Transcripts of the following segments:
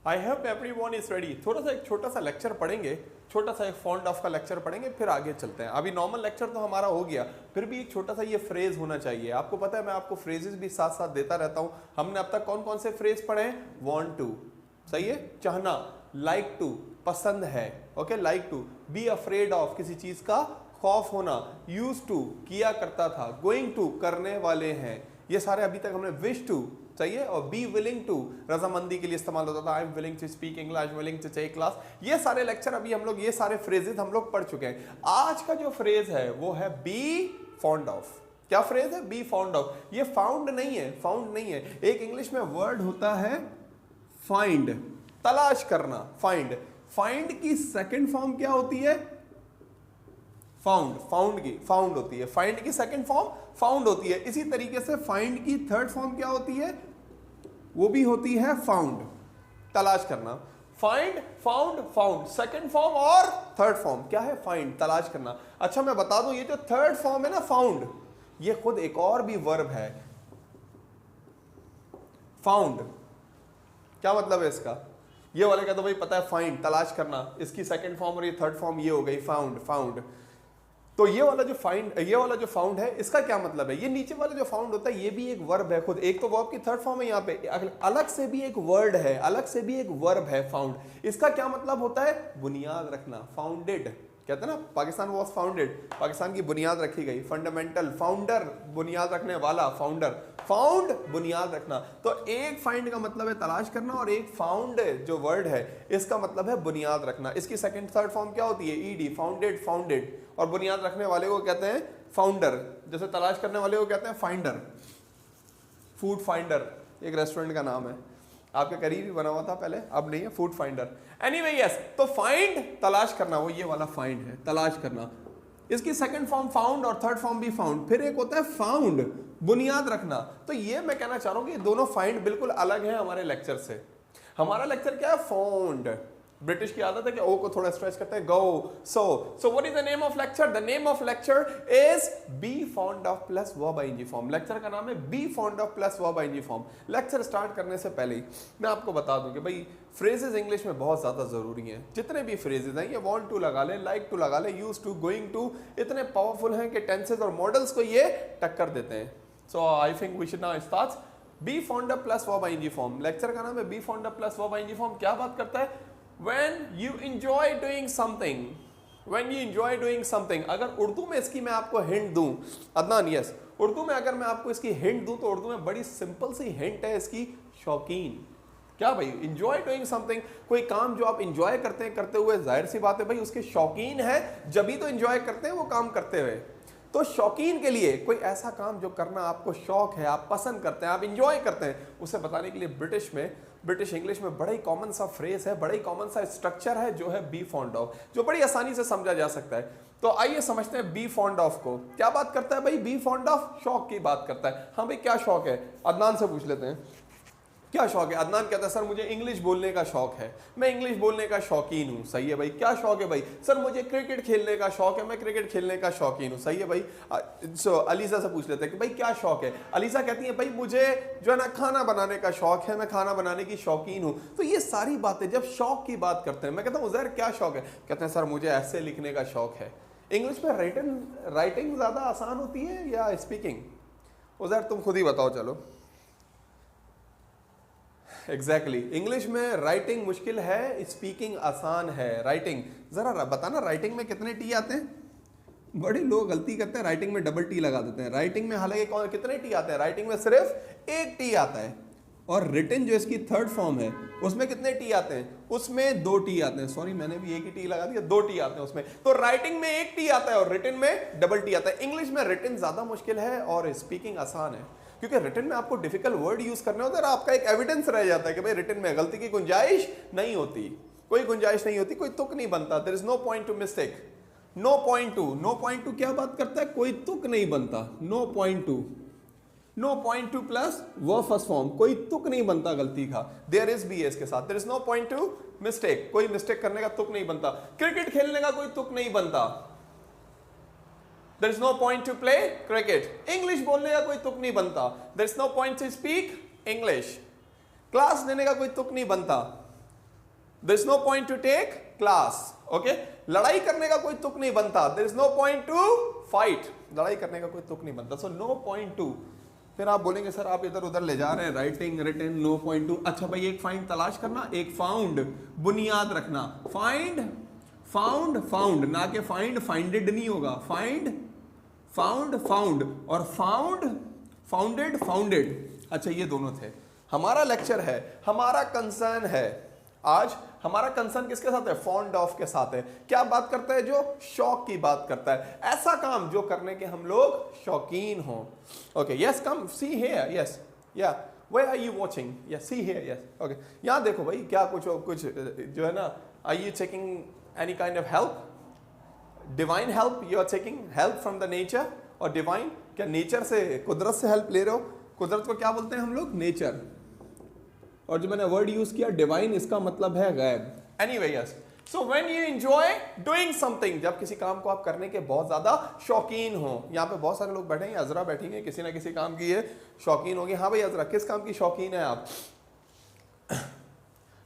I hope everyone is ready. थोड़ा सा एक छोटा सा लेक्चर पढ़ेंगे, छोटा सा एक फॉन्ट ऑफ का लेक्चर पढ़ेंगे, फिर आगे चलते हैं। अभी नॉर्मल लेक्चर तो हमारा हो गया, फिर भी एक छोटा सा ये फ्रेज होना चाहिए। आपको पता है मैं आपको फ्रेजेस भी साथ साथ देता रहता हूं। हमने अब तक कौन कौन से फ्रेज पढ़े हैं? वांट टू, सही है, चाहना, लाइक टू, पसंद है, okay, like to, be afraid of, किसी चीज का खौफ होना, यूज टू, किया करता था, गोइंग टू, करने वाले हैं, ये सारे अभी तक हमने, विश टू, चाहिए, और बी विलिंग टू, रजामंदी के लिए इस्तेमाल होता था, I am willing to speak English, willing to take class. ये सारे लेक्चर अभी हम लोग, ये सारे फ्रेजेस हम लोग पढ़ चुके हैं। आज का जो फ्रेज है वो है बी फॉन्ड ऑफ। क्या फ्रेज है? Be fond of. ये फाउंड नहीं है, फाउंड नहीं है। एक इंग्लिश में वर्ड होता है फाइंड, तलाश करना, फाइंड। फाइंड की सेकंड फॉर्म क्या होती है? फाउंड। फाउंड की फाउंड होती है। फाइंड की सेकंड फॉर्म फाउंड होती है। इसी तरीके से फाइंड की थर्ड फॉर्म क्या होती है? वो भी होती है फाउंड, तलाश करना। Find, found, found, second form और थर्ड फॉर्म क्या है? फाइंड, तलाश करना। अच्छा मैं बता दूं, ये जो थर्ड फॉर्म है ना फाउंड, ये खुद एक और भी वर्ब है, फाउंड। क्या मतलब है इसका? ये वाले का तो भाई पता है, फाइंड, तलाश करना, इसकी सेकंड फॉर्म और ये थर्ड फॉर्म ये हो गई फाउंड, फाउंड। तो ये वाला जो फाइंड, ये वाला जो फाउंड है, इसका क्या मतलब है? ये नीचे वाला जो फाउंड होता है ये भी एक वर्ब है खुद। एक तो वर्ब की थर्ड फॉर्म है, यहाँ पे अलग से भी एक वर्ड है, अलग से भी एक वर्ब है फाउंड। इसका क्या मतलब होता है? बुनियाद रखना, फाउंडेड। कहते हैं ना पाकिस्तान वॉज फाउंडेड, पाकिस्तान की बुनियाद रखी गई। फंडामेंटल, फाउंडर, बुनियाद रखने वाला, फाउंडर, फाउंड, बुनियाद रखना। तो एक फाइंड का मतलब है तलाश करना, और एक फाउंड जो वर्ड है इसका मतलब है बुनियाद रखना। इसकी सेकंड थर्ड फॉर्म क्या होती है? ED, founded, founded. और बुनियाद रखने वाले को कहते हैं फाउंडर, जैसे तलाश करने वाले को कहते हैं फाइंडर। फूड फाइंडर एक रेस्टोरेंट का नाम है, आपके करीब ही बना हुआ था पहले, अब नहीं है, फूड फाइंडर। एनीवे यस, तो फाइंड, तलाश करना, वो ये वाला फाइंड है, तलाश करना। इसकी सेकंड फॉर्म फाउंड और थर्ड फॉर्म भी फाउंड। फिर एक होता है फाउंड, बुनियाद रखना। तो ये मैं कहना चाह रहा हूं कि दोनों फाइंड बिल्कुल अलग है हमारे लेक्चर से। हमारा लेक्चर क्या है? फाउंड। ब्रिटिश की आदत है कि ओ को थोड़ा स्ट्रेच करते हैं, go, so what is the name of lecture? The name of lecture is be fond of plus verb ING form. Lecture का नाम है be fond of plus verb ING form. Lecture start करने से पहले ही मैं आपको बता दूं कि भाई फ्रेजेस इंग्लिश में बहुत ज्यादा जरूरी हैं। जितने भी फ्रेजेस हैं, ये वांट टू लगा ले, लाइक टू लगा ले, यूज टू, गोइंग टू, इतने पावरफुल हैं कि टेंसेस और मॉडल्स को ये टक्कर देते हैं। So I think we should now start be fond of plus verb ING form. Lecture का नाम है be fond of plus verb ING form. क्या बात करता है? When you enjoy doing something, when you enjoy doing something, अगर उर्दू में इसकी मैं आपको हिंट दूं, अदनान, यस, उर्दू में अगर मैं आपको इसकी हिंट दूं तो उर्दू में बड़ी सिंपल सी हिंट है इसकी, शौकीन। क्या भाई? इंजॉय डूइंग समथिंग, कोई काम जो आप इंजॉय करते हैं, करते हुए, जाहिर सी बात है भाई उसके शौकीन है, जब ही तो इंजॉय करते हैं वो काम करते हुए। तो शौकीन के लिए कोई ऐसा काम जो करना आपको शौक है, आप पसंद करते हैं, आप इंजॉय करते हैं, उसे बताने के लिए ब्रिटिश इंग्लिश में बड़ा ही कॉमन सा फ्रेज है, बड़ा ही कॉमन सा स्ट्रक्चर है जो है बी फॉन्ड ऑफ, जो बड़ी आसानी से समझा जा सकता है। तो आइए समझते हैं बी फॉन्ड ऑफ को। क्या बात करता है भाई? बी फॉन्ड ऑफ शौक की बात करता है। हाँ भाई क्या शौक है? अदनान से पूछ लेते हैं, क्या शौक है? अदनान कहता है सर मुझे इंग्लिश बोलने का शौक है, मैं इंग्लिश बोलने का शौकीन हूँ। सही है भाई। क्या शौक है भाई? सर मुझे क्रिकेट खेलने का शौक है, मैं क्रिकेट खेलने का शौकीन हूँ। सही है भाई। अलीसा से पूछ लेते हैं कि भाई क्या शौक है? अलीसा कहती है भाई मुझे जो है ना खाना बनाने का शौक है, मैं खाना बनाने की शौकीन हूँ। तो ये सारी बातें जब शौक की बात करते हैं, मैं कहता हूँ उज़ैर क्या शौक है? कहते हैं सर मुझे ऐसे लिखने का शौक है। इंग्लिश में राइटिंग ज़्यादा आसान होती है या स्पीकिंग? उज़ैर तुम खुद ही बताओ। चलो एग्जैक्टली इंग्लिश में राइटिंग मुश्किल है, स्पीकिंग आसान है। राइटिंग जरा बताना, राइटिंग में कितने टी आते हैं? बड़े लोग गलती करते हैं, राइटिंग में डबल टी लगा देते हैं। राइटिंग में हालांकि कितने टी आते हैं? राइटिंग में सिर्फ एक टी आता है। और रिटन जो इसकी थर्ड फॉर्म है उसमें कितने टी आते हैं? उसमें 2 टी आते हैं। सॉरी मैंने भी एक ही टी लगा दिया, 2 टी आते हैं उसमें। तो राइटिंग में 1 टी आता है और रिटन में डबल टी आता है। इंग्लिश में रिटन ज्यादा मुश्किल है और स्पीकिंग आसान है, क्योंकि रिटन में आपको डिफिकल्ट वर्ड यूज करने होते हैं और आपका एक एविडेंस रह जाता है कि भाई रिटन में गलती की गुंजाइश नहीं होती, कोई गुंजाइश नहीं होती, कोई तुक नहीं बनता। There is no point to mistake, no point to. No point to क्या बात करता है? कोई तुक नहीं बनता। No point to, no point to plus verb first form, कोई तुक नहीं बनता गलती का। देयर इज बी एस के साथ। There is no point to mistake, कोई मिस्टेक करने का तुक नहीं बनता। क्रिकेट खेलने का कोई तुक नहीं बनता। There is no point to play cricket. English बोलने का कोई तुक नहीं बनता। There is no point to speak English. Class लेने का कोई तुक नहीं बनता। There is no point to take class, okay. लड़ाई करने का कोई तुक नहीं बनता, there is no point to fight, लड़ाई करने का कोई तुक नहीं बनता, सो नो पॉइंट टू। फिर आप बोलेंगे सर आप इधर उधर ले जा रहे हैं, writing written, no point to. अच्छा भाई एक फाइंड तलाश करना, एक फाउंड, बुनियाद रखना, फाइंड फाउंड फाउंड, ना के फाइंड फाइंडेड नहीं होगा, फाइंड फाउंड फाउंड, और फाउंड फाउंडेड फाउंडेड। अच्छा ये दोनों थे। हमारा लेक्चर है, हमारा कंसर्न है आज, हमारा कंसर्न किसके साथ है? फॉन्ड ऑफ के साथ है। क्या बात करता है? जो शौक की बात करता है, ऐसा काम जो करने के हम लोग शौकीन हो। Okay yes come see here, yes yeah where are you watching, yes see here, yes okay. यहां देखो भाई क्या कुछ जो है ना, are you checking any kind of help, divine help, you are checking help from the nature और divine. क्या नेचर से, कुदरत से हेल्प ले रहे हो? कुदरत को क्या बोलते हैं हम लोग? नेचर। और जो मैंने वर्ड यूज किया डिवाइन, इसका मतलब है गैब। Anyway yes, so when you enjoy doing something, जब किसी काम को आप करने के बहुत ज्यादा शौकीन हो। यहाँ पे बहुत सारे लोग बैठे हैं, अजरा बैठी है, किसी ना किसी काम की ये शौकीन होगी। हाँ भाई अजरा, किस काम की शौकीन है आप?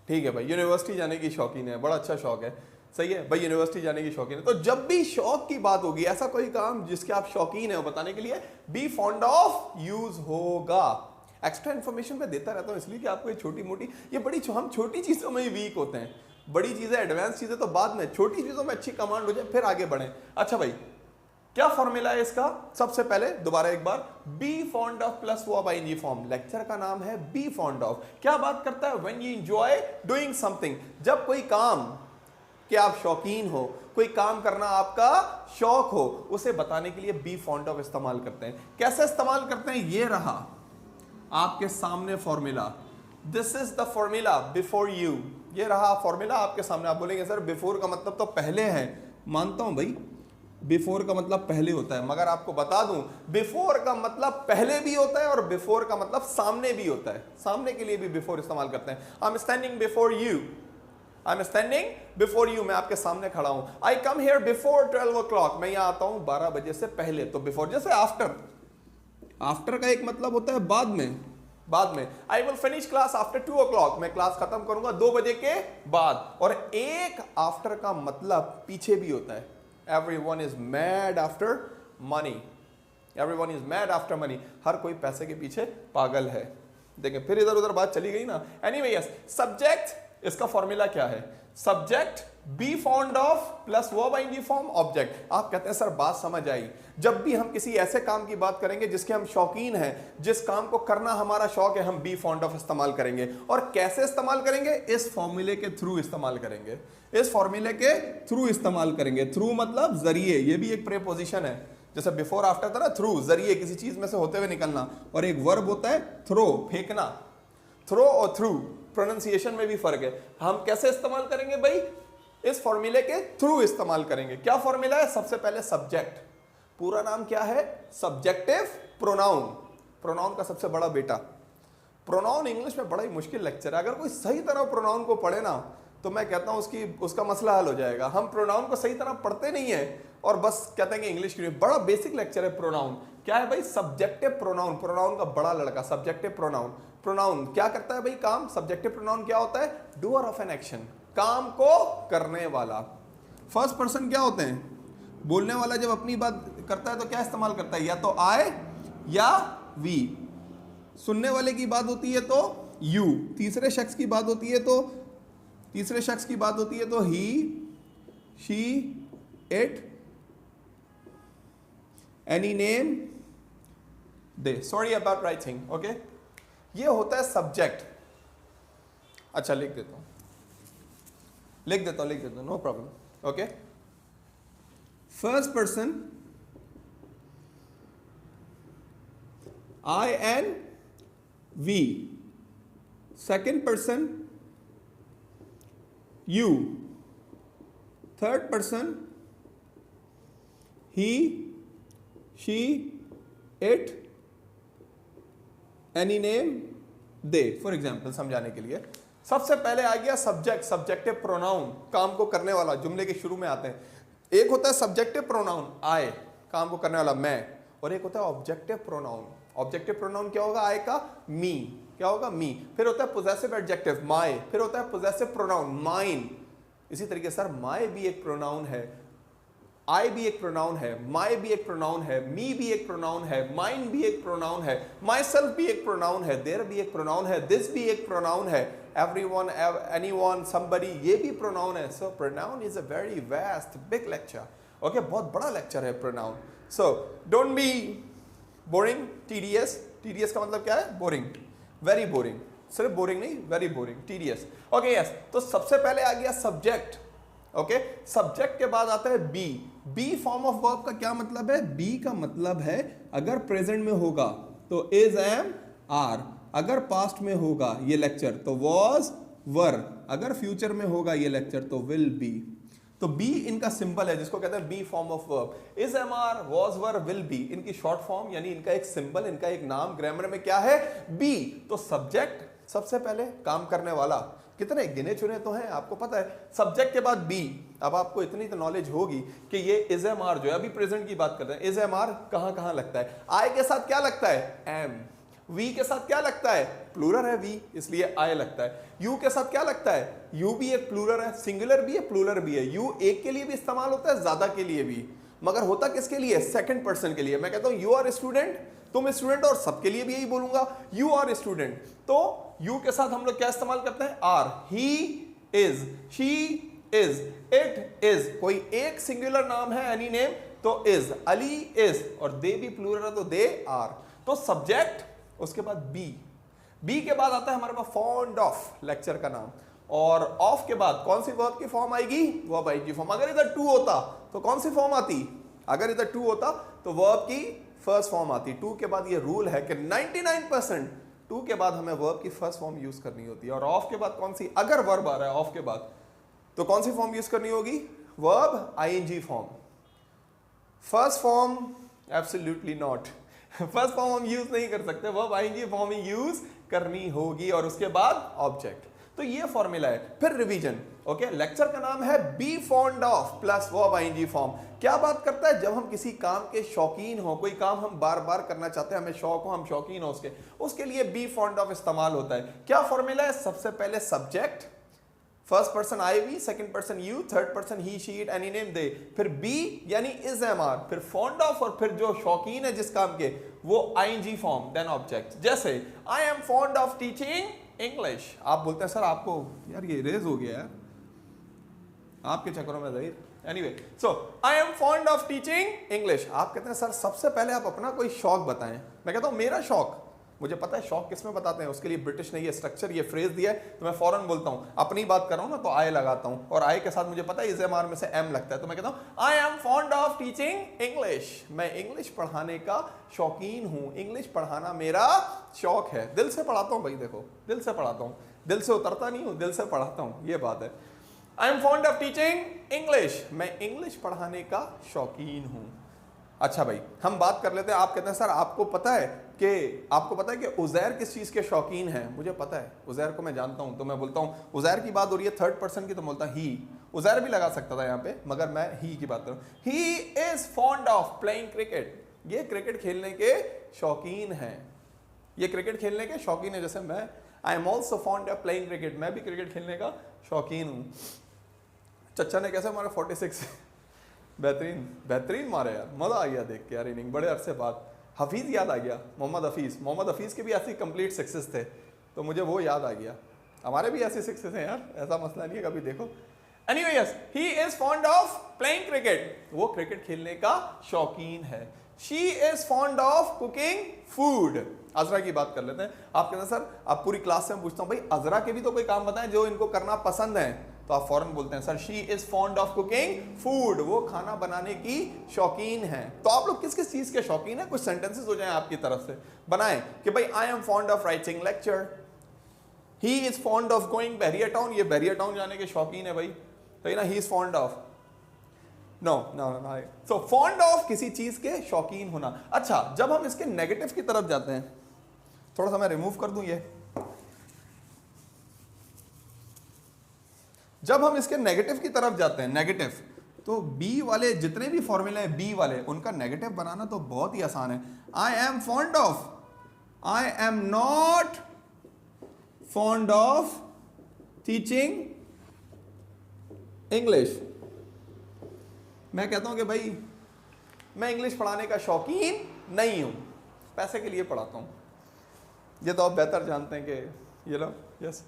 ठीक है भाई, यूनिवर्सिटी जाने की शौकीन है, बड़ा अच्छा शौक है, सही है भाई, यूनिवर्सिटी जाने की शौकीन है। तो जब भी शौक की बात होगी, ऐसा कोई काम जिसके आप शौकीन है बताने के लिए बी फॉन्ड ऑफ यूज होगा। एक्स्ट्रा इन्फॉर्मेशन मैं देता रहता हूं इसलिए कि आपको ये छोटी मोटी, ये बड़ी, हम छोटी चीजों में ही वीक होते हैं, बड़ी चीजें एडवांस चीजें तो बाद में, छोटी चीजों में अच्छी कमांड हो जाए फिर आगे बढ़े। अच्छा भाई क्या फॉर्मूला है इसका? सबसे पहले दोबारा एक बार, be fond of plus verb ING form. Lecture का नाम है बी फॉन्ड ऑफ। क्या बात करता है? When you enjoy doing something, जब कोई काम कि आप शौकीन हो, कोई काम करना आपका शौक हो, उसे बताने के लिए बी फॉन्ड ऑफ इस्तेमाल करते हैं। कैसे इस्तेमाल करते हैं? ये रहा आपके सामने formula, this is the formula before you. ये रहा फॉर्मूला आपके सामने। आप बोलेंगे सर बिफोर का मतलब तो पहले है, मानता हूं भाई बिफोर का मतलब पहले होता है, मगर आपको बता दूं बिफोर का मतलब पहले भी होता है और बिफोर का मतलब सामने भी होता है। सामने के लिए भी बिफोर इस्तेमाल करते हैं। I am standing before you, I am standing before you, मैं आपके सामने खड़ा हूं। आई कम हियर बिफोर 12 o'clock, मैं यहां आता हूं 12 बजे से पहले। तो बिफोर, जैसे आफ्टर, आफ्टर का एक मतलब होता है बाद में, बाद में। I will finish class after 2 o'clock, मैं क्लास खत्म करूंगा 2 बजे के बाद। और एक आफ्टर का मतलब पीछे भी होता है। Everyone is mad after money, everyone is mad after money, हर कोई पैसे के पीछे पागल है। देखें फिर इधर उधर बात चली गई ना। एनीवे यस, सब्जेक्ट, इसका फॉर्मूला क्या है? Subject be fond of plus verb ING form object. आप कहते हैं सर बात समझ आई, जब भी हम किसी ऐसे काम की बात करेंगे जिसके हम शौकीन हैं, जिस काम को करना हमारा शौक है, हम बी फॉन्ड ऑफ इस्तेमाल करेंगे। और कैसे इस्तेमाल करेंगे? इस फॉर्मूले के थ्रू इस्तेमाल करेंगे, इस फॉर्मूले के थ्रू इस्तेमाल करेंगे। थ्रू मतलब जरिए, ये भी एक प्रीपोजिशन है, जैसे बिफोर आफ्टर था ना, थ्रू जरिए, किसी चीज में से होते हुए निकलना। और एक वर्ब होता है थ्रो, फेंकना। थ्रो और थ्रू प्रोनाउंसिएशन में भी फर्क है। हम कैसे इस्तेमाल करेंगे भाई? इस फॉर्मूले के थ्रू इस्तेमाल करेंगे। क्या फॉर्मूला है? सबसे पहले सब्जेक्ट, पूरा नाम क्या है? सब्जेक्टिव प्रोनाउन, प्रोनाउन का सबसे बड़ा बेटा। प्रोनाउन इंग्लिश में बड़ा ही मुश्किल लेक्चर है। अगर कोई सही तरह प्रोनाउन को पढ़े ना, तो मैं कहता हूं उसका मसला हल हो जाएगा। हम प्रोनाउन को सही तरह पढ़ते नहीं है और बस कहते हैं कि इंग्लिश क्यों। बड़ा बेसिक लेक्चर है प्रोनाउन। क्या है भाई? सब्जेक्टिव प्रोनाउन, प्रोनाउन का बड़ा लड़का, सब्जेक्टिव प्रोनाउन। प्रोनाउन क्या करता है भाई? काम। सब्जेक्टिव प्रोनाउन क्या होता है? डूअर ऑफ एन एक्शन, काम को करने वाला। फर्स्ट पर्सन क्या होते हैं? बोलने वाला जब अपनी बात करता है तो क्या इस्तेमाल करता है? या तो आई या वी। सुनने वाले की बात होती है तो यू। तीसरे शख्स की बात होती है तो, तीसरे शख्स की बात होती है तो he, she, it, any name, they. Sorry about writing, okay. ये होता है सब्जेक्ट। अच्छा लिख देता हूं, लिख देता हूं, no problem, okay. First person I and we, second person you, third person he, she, it, any name, they। For example समझाने के लिए सबसे पहले आ गया सब्जेक्ट, सब्जेक्टिव प्रोनाउन, काम को करने वाला। जुमले के शुरू में आते हैं। एक होता है सब्जेक्टिव प्रोनाउन आई, काम को करने वाला मैं, और एक होता है ऑब्जेक्टिव प्रोनाउन। ऑब्जेक्टिव प्रोनाउन क्या होगा? आई का मी, क्या होगा मी। फिर होता है पोजेसिव एडजेक्टिव माय, फिर होता है पोजेसिव प्रोनाउन माइन। इसी तरीके से सर माय भी एक प्रोनाउन है, आई भी एक प्रोनाउन है, माय भी एक प्रोनाउन है, मी भी एक प्रोनाउन है, माइन भी एक प्रोनाउन है, माई सेल्फ भी एक प्रोनाउन है, देयर भी एक प्रोनाउन है, दिस भी एक प्रोनाउन है, एवरीवन, एनीवन, समबडी, ये भी प्रोनाउन है। So pronoun is a very vast big lecture. Okay, बहुत बड़ा लेक्चर है pronoun. So don't be boring, TDS. TDS का मतलब क्या है? Boring, very boring. सिर्फ बोरिंग नहीं, very boring, TDS. Okay yes, तो सबसे पहले आ गया सब्जेक्ट। ओके, सब्जेक्ट के बाद आता है be. Be form of verb का क्या मतलब है? बी का मतलब है अगर प्रेजेंट में होगा तो इज, एम, आर, अगर पास्ट में होगा ये लेक्चर तो वॉज, वर, अगर फ्यूचर में होगा ये लेक्चर तो विल बी। तो बी इनका सिंबल है जिसको कहते हैं be form of verb. Is, am, are, was, were, will be, इनकी शॉर्ट फॉर्म यानी इनका एक सिंबल, इनका एक नाम ग्रामर में क्या है? बी। तो सब्जेक्ट सबसे पहले काम करने वाला, कितने गिने चुने तो हैं आपको पता है। सब्जेक्ट के बाद बी। अब आपको इतनी तो नॉलेज होगी कि ये इज, एम, आर जो है, अभी प्रेजेंट की बात कर रहे हैं, इज, एम, आर कहां कहां लगता है? आई के साथ क्या लगता है? एम। वी के साथ क्या लगता है? प्लूरल है वी, इसलिए आई लगता है। यू के साथ क्या लगता है? यू भी एक प्लूरल है, सिंगुलर भी है, प्लूरल भी है। यू एक के लिए भी इस्तेमाल होता है, ज्यादा के लिए भी, मगर होता किसके लिए? सेकंड पर्सन के लिए। मैं कहता हूं यू आर स्टूडेंट, तुम स्टूडेंट, और सबके लिए भी यही बोलूंगा, यू आर स्टूडेंट। तो यू के साथ हम लोग क्या इस्तेमाल करते हैं? Are. He is, she is, it is, कोई एक सिंगुलर नाम है, एनी नेम, तो इज। अली इज, और दे भी प्लूरल है तो दे आर। तो सब्जेक्ट, उसके बाद बी। बी के बाद आता है हमारे पास फॉन्ड ऑफ, लेक्चर का नाम, और ऑफ के बाद कौन सी वर्ब की फॉर्म आएगी? Verb ING form. अगर इधर टू होता तो कौन सी फॉर्म आती? अगर इधर टू होता तो वर्ब की फर्स्ट फॉर्म आती। टू के बाद ये रूल है कि 99% टू के बाद हमें वर्ब की फर्स्ट फॉर्म यूज करनी होती है। और ऑफ के बाद कौन सी? अगर वर्ब आ रहा है ऑफ के बाद तो कौन सी फॉर्म यूज करनी होगी? Verb ING form. First form absolutely not, first form हम यूज नहीं कर सकते, वर्ब आईएनजी फॉर्म ही यूज करनी होगी, और उसके बाद ऑब्जेक्ट। तो ये फॉर्मूला है। फिर रिवीजन। ओके, लेक्चर का नाम है be fond of plus verb ING form. क्या बात करता है? जब हम किसी काम के शौकीन हो, कोई काम हम बार बार करना चाहते हैं, हमें शौक हो, हम शौकीन हो उसके लिए बी फॉन्ड ऑफ इस्तेमाल होता है। क्या फॉर्मूला है? सबसे पहले subject, first person I we, second person you, third person he, she, it, any name, they, फिर बी यानी इज, एम, आर, फिर फॉन्ड ऑफ, और फिर जो शौकीन है जिस काम के वो आईएनजी फॉर्म, देन ऑब्जेक्ट। जैसे I am fond of teaching English. आप बोलते हैं सर आपको यार ये रेज हो गया यार आपके चक्करों में जाहिर। Anyway, so I am fond of teaching English. आप कहते हैं सर सबसे पहले आप अपना कोई शौक बताएं। मैं कहता हूं मेरा शौक, मुझे पता है शौक किसमें बताते हैं, उसके लिए ब्रिटिश ने ये स्ट्रक्चर, ये फ्रेज दिया है, तो मैं फौरन बोलता हूं। अपनी बात कर रहा हूं ना तो आई लगाता हूं, और आई के साथ मुझे पता है इज, एम, आर में से एम लगता है, तो मैं कहता हूं I am fond of teaching English. मैं इंग्लिश पढ़ाने का शौकीन हूं, इंग्लिश पढ़ाना मेरा शौक है। दिल से पढ़ाता हूं भाई, देखो दिल से पढ़ाता हूं, दिल से उतरता नहीं हूं, दिल से पढ़ाता हूं, ये बात है। I am fond of teaching English, मैं इंग्लिश पढ़ाने का शौकीन हूं। अच्छा भाई, हम बात कर लेते हैं। आप कहते हैं सर आपको पता है कि उज़ैर किस चीज के शौकीन है? मुझे पता है, उज़ैर को मैं जानता हूं, तो मैं बोलता हूं उज़ैर की बात हो रही है थर्ड पर्सन की, तो बोलता ही। उज़ैर भी लगा सकता था यहाँ पे, मगर मैं ही की बात करूं। ही is fond of playing cricket, ये क्रिकेट खेलने के शौकीन है, ये क्रिकेट खेलने के शौकीन है। जैसे मैं I am also fond of playing cricket, मैं भी क्रिकेट खेलने का शौकीन हूं। चच्चा ने कैसे मारा 46, बेहतरीन बेहतरीन मारे यार, मजा आ गया देख के यार इनिंग, बड़े अरसे बाद। हफीज याद आ गया, मोहम्मद हफीज के भी ऐसे कंप्लीट सिक्सेस थे, तो मुझे वो याद आ गया। हमारे भी ऐसे सिक्सेस हैं यार, ऐसा मसला नहीं है, कभी देखो। Anyway yes, he is fond of playing cricket, वो क्रिकेट खेलने का शौकीन है। She is fond of cooking food. Azra की बात कर लेते हैं। आप कहते हैं सर आप पूरी क्लास से मैं पूछता हूं भाई अजरा के भी तो कोई काम बताएं जो इनको करना पसंद है, तो आप फौरन बोलते हैं sir she is fond of cooking food, वो खाना बनाने की शौकीन है। तो आप लोग किस किस चीज के शौकीन है? कुछ सेंटेंसेस हो जाएं आपकी तरफ से, बनाएं कि भाई I am fond of writing lecture, he is fond of going barrier town, ये बैरियर टाउन जाने के शौकीन है भाई, तो ये ना he is fond of, no no no. So fond of किसी चीज के शौकीन होना। अच्छा, जब हम इसके नेगेटिव की तरफ जाते हैं, थोड़ा सा मैं रिमूव कर दूं ये, जब हम इसके नेगेटिव की तरफ जाते हैं, नेगेटिव, तो बी वाले जितने भी फॉर्मूले हैं बी वाले, उनका नेगेटिव बनाना तो बहुत ही आसान है। I am fond of, I am not fond of teaching English. मैं कहता हूं कि भाई मैं इंग्लिश पढ़ाने का शौकीन नहीं हूं, पैसे के लिए पढ़ाता हूं। ये तो आप बेहतर जानते हैं कि yes,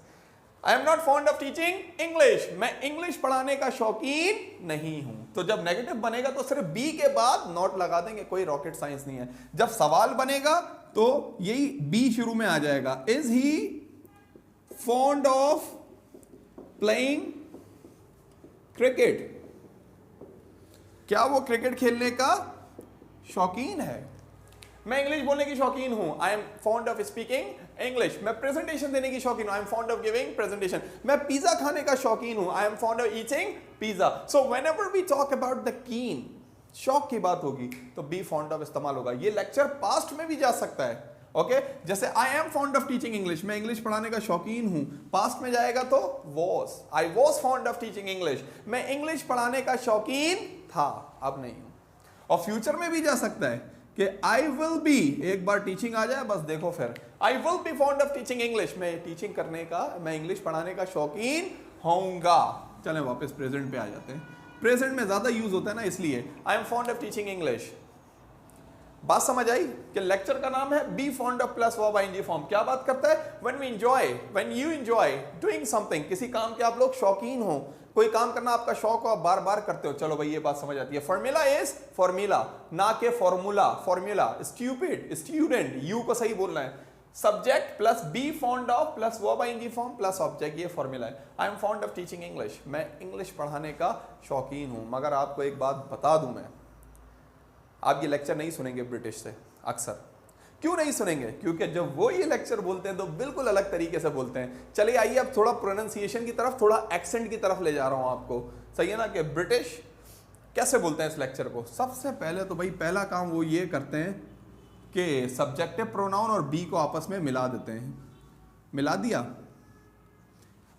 I am not fond of teaching English, मैं इंग्लिश पढ़ाने का शौकीन नहीं हूं। तो जब नेगेटिव बनेगा तो सिर्फ बी के बाद नॉट लगा देंगे, कोई रॉकेट साइंस नहीं है। जब सवाल बनेगा तो यही बी शुरू में आ जाएगा, is he fond of playing cricket, क्या वो क्रिकेट खेलने का शौकीन है। मैं इंग्लिश बोलने की शौकीन हूं, I am fond of speaking English. मैं प्रेजेंटेशन देने की शौकीन हूं, I am fond of giving presentation. मैं पिज्जा खाने का शौकीन हूं, I am fond of eating pizza. So whenever we talk about the keen, शौक की बात होगी तो बी फॉन्ड ऑफ इस्तेमाल होगा। ये लेक्चर पास्ट में भी जा सकता है, ओके जैसे I am fond of teaching English, मैं इंग्लिश पढ़ाने का शौकीन हूं, पास्ट में जाएगा तो was, I was fond of teaching English, मैं इंग्लिश पढ़ाने का शौकीन था, अब नहीं हूं। और फ्यूचर में भी जा सकता है कि आई विल बी, एक बार टीचिंग आ जाए बस देखो फिर, I will be fond of teaching English, मैं टीचिंग करने का, मैं इंग्लिश पढ़ाने का शौकीन होऊंगा। चलें वापस प्रेजेंट पे आ जाते हैं, प्रेजेंट में ज्यादा यूज होता है ना, इसलिए I am fond of teaching English. बात समझ आई कि लेक्चर का नाम है be fond of plus verb ING form. क्या बात करता है, when we enjoy, when you enjoy doing something, किसी काम के आप लोग शौकीन हो, कोई काम करना आपका शौक हो, आप बार बार करते हो, चलो भाई ये बात समझ आती है। फॉर्मूला इज फॉर्मूला, ना के formula, formula. Stupid, student, you को सही बोलना है। Subject plus be fond of plus verb ING form plus object, ये फॉर्मूला है। I am fond of teaching English, मैं इंग्लिश पढ़ाने का शौकीन हूं। मगर आपको एक बात बता दूं मैं, आप ये लेक्चर नहीं सुनेंगे ब्रिटिश से अक्सर। क्यों नहीं सुनेंगे, क्योंकि जब वो ये लेक्चर बोलते हैं तो बिल्कुल अलग तरीके से बोलते हैं। चलिए आइए अब थोड़ा प्रोनाउंसिएशन की तरफ, थोड़ा एक्सेंट की तरफ ले जा रहा हूं आपको, सही है ना, कि ब्रिटिश कैसे बोलते हैं इस लेक्चर को। सबसे पहले तो भाई पहला काम वो ये करते हैं कि सब्जेक्टिव प्रोनाउन और बी को आपस में मिला देते हैं। मिला दिया,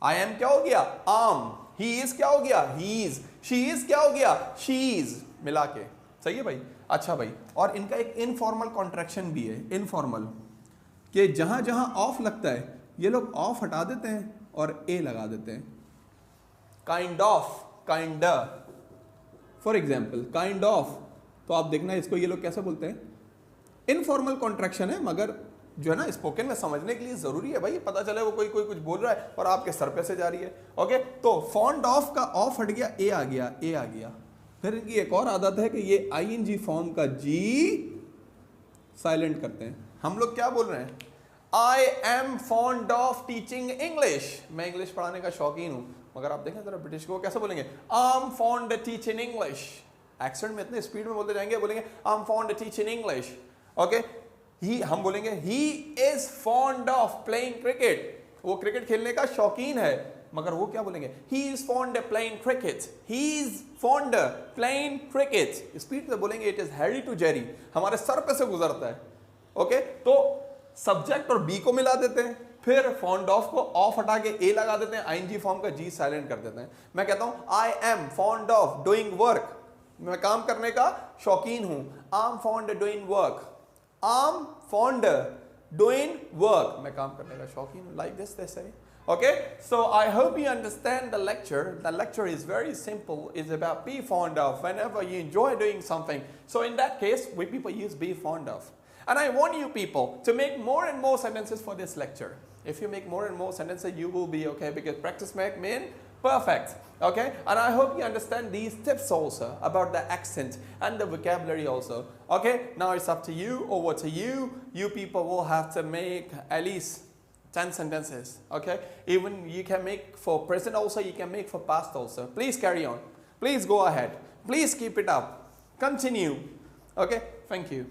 आई एम क्या हो गया, आम, ही इज क्या हो गया, ही इज, शी इज क्या हो गया, शी इज, मिला के, सही है भाई। अच्छा भाई, और इनका एक इनफॉर्मल कॉन्ट्रैक्शन भी है, इनफॉर्मल, कि जहां जहां ऑफ लगता है ये लोग ऑफ हटा देते हैं और ए लगा देते हैं। Kind of, kind, for example kind of, तो आप देखना इसको ये लोग कैसे बोलते हैं, इनफॉर्मल कॉन्ट्रैक्शन है, मगर जो है ना स्पोकन में समझने के लिए जरूरी है भाई, पता चले वो कोई कुछ बोल रहा है और आपके सर पे से जा रही है। ओके, तो फॉन्ड ऑफ का ऑफ हट गया, ए आ गया, ए आ गया। फिर इनकी एक और आदत है कि ये आईएनजी फॉर्म का जी साइलेंट करते हैं। हम लोग क्या बोल रहे हैं, आई am fond of teaching English, मैं इंग्लिश पढ़ाने का शौकीन हूं। मगर आप देखें जरा ब्रिटिश को कैसे बोलेंगे, I am fond of teaching English, accent में इतने स्पीड में बोलते जाएंगे, बोलेंगे I am fond of teaching English. Okay, he, हम बोलेंगे he is fond of playing cricket, वो क्रिकेट खेलने का शौकीन है। मगर वो क्या बोलेंगे, he is fond of playing cricket, he is fond of playing cricket, speed से बोलेंगे, it is Harry to Jerry, हमारे सर पे से गुजरता है। ओके, तो सब्जेक्ट और बी को मिला देते हैं, फिर फॉन्ड ऑफ को ऑफ हटा के ए लगा देते हैं, आईएनजी फॉर्म का जी साइलेंट कर देते हैं। मैं कहता हूं I am fond of doing work, मैं काम करने का शौकीन हूं, I am fond of doing work, I am fond doing work, मैं काम करने का शौकीन हूं, लाइक दिस दे से। Okay, so I hope you understand the lecture. The lecture is very simple. It's about be fond of whenever you enjoy doing something. So in that case, we people use be fond of. And I want you people to make more and more sentences for this lecture. If you make more and more sentences, you will be okay, because practice make men perfect. Okay, and I hope you understand these tips also about the accent and the vocabulary also. Okay, now it's up to you, over to you. You people will have to make at least 10 sentences, okay? Even you can make for present also, you can make for past also. Please carry on. Please go ahead. Please keep it up. Continue. Okay? Thank you.